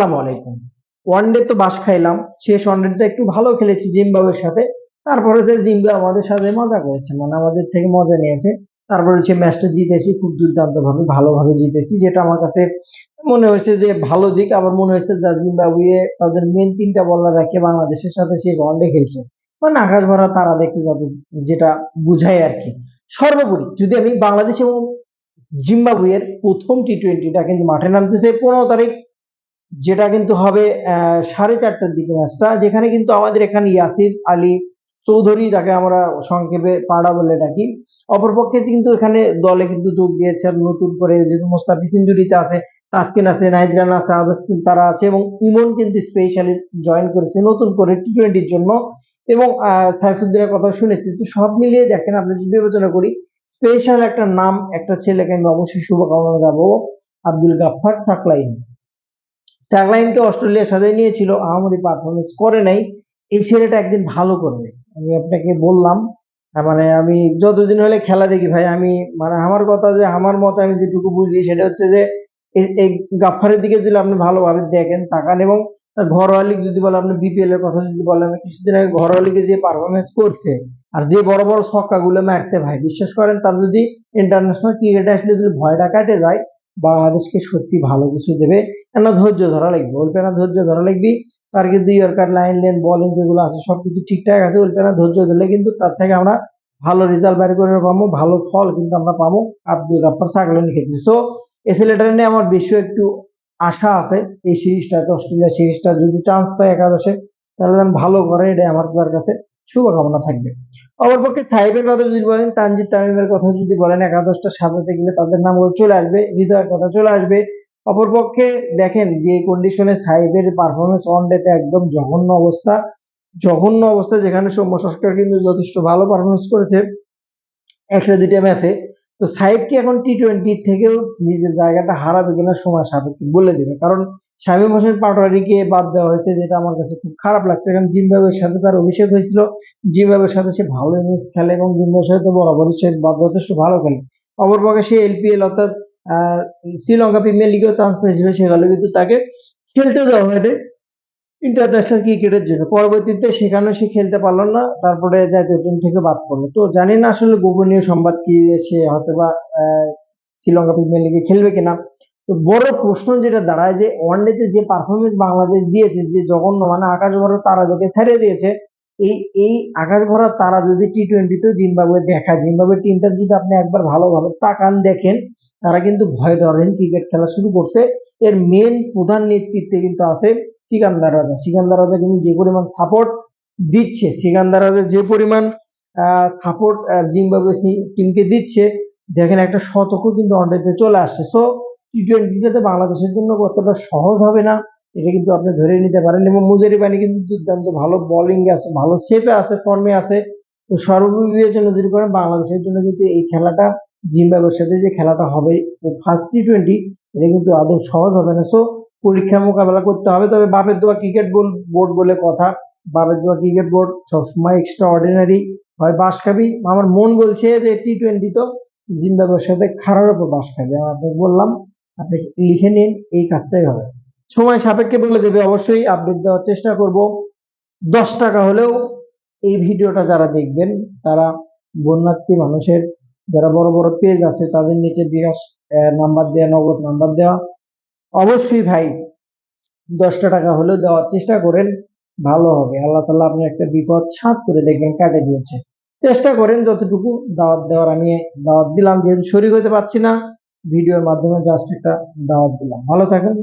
আসসালামু আলাইকুম। ওয়ানডে তো বাস খাইলাম, শেষ ওয়ানডেতে একটু ভালো খেলেছি জিম্বাবুয়ের সাথে। তারপরে যে জিম্বাবুয়ে আমাদের সাথে মজা করেছে, মানে আমাদের থেকে মজা নিয়েছে। তারপরে সে ম্যাচটা জিতেছি খুব দুর্দান্ত ভাবে, ভালোভাবে জিতেছি, যেটা আমার কাছে মনে হয়েছে যে ভালো দিক। আবার মনে হয়েছে যে জিম্বাবুয়ে তাদের মেন তিনটা বলার রেখে বাংলাদেশের সাথে শেষ ওয়ানডে খেলছে, মানে আকাশ ভরা তারা দেখতে যাবে, যেটা বুঝায় আর কি। সর্বোপরি যদি আমি বাংলাদেশ এবং জিম্বাবুয়ের প্রথম টি-টোয়েন্টিটা কিন্তু মাঠে নামতেছে 15 তারিখ, যেটা কিন্তু হবে 4:30টার দিকে ম্যাচটা, যেখানে কিন্তু আমাদের এখানে ইয়াসির আলী চৌধুরী, যাকে আমরা সংক্ষেপে পাড়া বলে ডাকি, অপরপক্ষে কিন্তু এখানে দলে কিন্তু যোগ দিয়েছে আর নতুন করে যে মোস্তাফিজ ইনজুরিতে আছে, তাসকিন আছে, নাহিদ রানা আছে, আদার্স কিন্তু তারা আছে, এবং ইমন কিন্তু স্পেশালি জয়েন করেছে নতুন করে টি-টোয়েন্টির জন্য। এবং সাইফুদ্দিনের কথা শুনেছি। তো সব মিলিয়ে দেখেন, আপনি যদি বিবেচনা করি, স্পেশাল একটা নাম, একটা ছেলেকে আমি অবশ্যই শুভকামনা যাবো, আব্দুল গাফফার সাকলাইন। সাকলাইনকে অস্ট্রেলিয়ার সাথে নিয়েছিল, আহামরি পারফরমেন্স করে নাই। এই ছেলেটা একদিন ভালো করবে, আমি আপনাকে বললাম। মানে আমি যতদিন হলে খেলা দেখি ভাই, আমি মানে আমার কথা, যে আমার মতে আমি যেটুকু বুঝি সেটা হচ্ছে যে এই গাফফারের দিকে যদি আপনি ভালোভাবে দেখেন, তাকান, এবং তার ঘরোয়া লিগ যদি বলেন, আপনি বিপিএল এর কথা যদি বলেন, কিছুদিন আগে ঘরোয়া লিগে যে পারফরমেন্স করছে আর যে বড় বড় ছক্কা গুলো মারছে ভাই, বিশ্বাস করেন, তার যদি ইন্টারন্যাশনাল ক্রিকেটে আসলে যদি ভয়টা কাটে যায়, বাংলাদেশকে সত্যি ভালো কিছু দেবে। কেন ধৈর্য ধরা লাগবে, ওলপেনা ধৈর্য ধরা লাগবে। তার কিন্তু ইয়র্কার, লাইন লেন, বোলিং যেগুলো আছে সবকিছু ঠিকঠাক আছে, ওলপেনা ধৈর্য ধরলে কিন্তু তার থেকে আমরা ভালো রেজাল্ট বের করে পাবো, ভালো ফল কিন্তু আমরা পাবো আব্দুল গাফফার সাকলাইনের ক্ষেত্রে। সো এই ছেলেটা নিয়ে আমার বেশি একটু আশা আছে। এই সিরিজটাতে, অস্ট্রেলিয়া সিরিজটা যদি চান্স পায় একাদশে, তাহলে যেন ভালো করে, এটাই আমার তার কাছে শুভকামনা থাকবে। অপরপক্ষে সাহেবের কথা যদি বলেন, তানজিদ তামিমের কথা যদি বলেন, একাদশটা সাজাতে গেলে তাদের নামগুলো চলে আসবে, হৃদয়ের কথা চলে আসবে। অপরপক্ষে দেখেন যে কন্ডিশনে সাহেবের পারফরমেন্স ওয়ানডেতে একদম জঘন্য অবস্থা, জঘন্য অবস্থা, যেখানে সৌম্য সরকার কিন্তু যথেষ্ট ভালো পারফরমেন্স করেছে একটা দুইটা ম্যাচে। তো সাহেব কি এখন টি-টোয়েন্টি থেকেও নিজের জায়গাটা হারাবে কিনা সময় সাপেক্ষে বলে দেবে, কারণ শামীম হোসেন পাটোয়ারিকে বাদ দেওয়া হয়েছে, যেটা আমার কাছে খুব খারাপ লাগছে। কারণ জিম্বাবুয়ের সাথে তার অভিষেক হয়েছিল, জিম্বাবুয়ের সাথে সে ভালো ইনিংস খেলে এবং জিম্বাবুয়ের সাথে বরাবরই সে যথেষ্ট ভালো খেলে। অপরপক্ষে সে এলপিএল অর্থাৎ আহ শ্রীলঙ্কা প্রিমিয়ার লিগেও চান্স পেয়েছিল, সেখানে কিন্তু তাকে খেলতে দেওয়া হয়নি ইন্টারন্যাশনাল ক্রিকেটের জন্য। পরবর্তীতে সেখানে সে খেলতে পারলো না, তারপরে জাতীয় টিম থেকে বাদ পড়লো। তো জানি না আসলে গোপনীয় সংবাদ কি, সে হয়তো বা শ্রীলঙ্কা প্রিমিয়ার লিগে খেলবে কিনা। তো বড় প্রশ্ন যেটা দাঁড়ায়, যে ওয়ানডেতে যে পারফরমেন্স বাংলাদেশ দিয়েছে, যে জঘন্য, মানে আকাশ ভরা তারা যাকে ছেড়ে দিয়েছে, এই এই আকাশ ভরা তারা যদি টি-টোয়েন্টিতেও জিম্বাবুয়ে দেখা, জিম্বাবুয়ে টিমটা যদি আপনি একবার ভালোভাবে তাকান দেখেন, তারা কিন্তু ভয় ডরেন ক্রিকেট খেলা শুরু করছে। এর মেন প্রধান নেতৃত্বে কিন্তু আছে সিকান্দার রাজা। সিকান্দার রাজা কিন্তু যে পরিমাণ সাপোর্ট দিচ্ছে, সিকান্দার রাজা যে পরিমাণ সাপোর্ট জিম্বাবুয়ে টিমকে দিচ্ছে, দেখেন একটা শতকও কিন্তু ওয়ানডেতে চলে আসছে। সো টি-টোয়েন্টিতে বাংলাদেশের জন্য কতটা সহজ হবে না, এটা কিন্তু আপনি ধরে নিতে পারেন। এবং মুজারিবানি কিন্তু দুর্দান্ত ভালো বোলিং আছে, ভালো শেপে আছে, ফর্মে আছে। তো সর্ববিবেচনা যদি করেন, বাংলাদেশের জন্য কিন্তু এই খেলাটা, জিম্বাবুয়ের সাথে যে খেলাটা হবে ফার্স্ট টি-টোয়েন্টি, এটা কিন্তু আদৌ সহজ হবে না। সো পরীক্ষার মোকাবেলা করতে হবে। তবে বাপের দোয়া ক্রিকেট বোর্ড বলে কথা, বাপের দোয়া ক্রিকেট বোর্ড সবসময় এক্সট্রা অর্ডিনারি হয়, বাস খাবি। আমার মন বলছে যে টি-টোয়েন্টি তো জিম্বাবুয়ের সাথে খারাপ উপর বাস খাবে। আমি আপনাকে বললাম, আপনি লিখে নিন, এই কাজটাই হবে। সময় সাপেক্ষে বলে দেবে, অবশ্যই আপডেট দেওয়ার চেষ্টা করব। 10 টাকা হলেও এই ভিডিওটা যারা দেখবেন, তারা বন্যার্থী মানুষের যারা বড় বড় পেজ আছে, তাদের নিচে বিকাশ নাম্বার দেওয়া, নগদ নাম্বার দেওয়া, অবশ্যই ভাই 10টা টাকা হলেও দেওয়ার চেষ্টা করেন, ভালো হবে। আল্লাহ তাআলা আপনি একটা বিপদ সাত করে দেখবেন কাটে দিয়েছে। চেষ্টা করেন যতটুকু দাওয়াত দেওয়ার। আমি দাওয়াত দিলাম, যেহেতু শরীক হতে পারছি না, ভিডিওর মাধ্যমে জাস্ট একটা দাওয়াত দিলাম। ভালো থাকেন।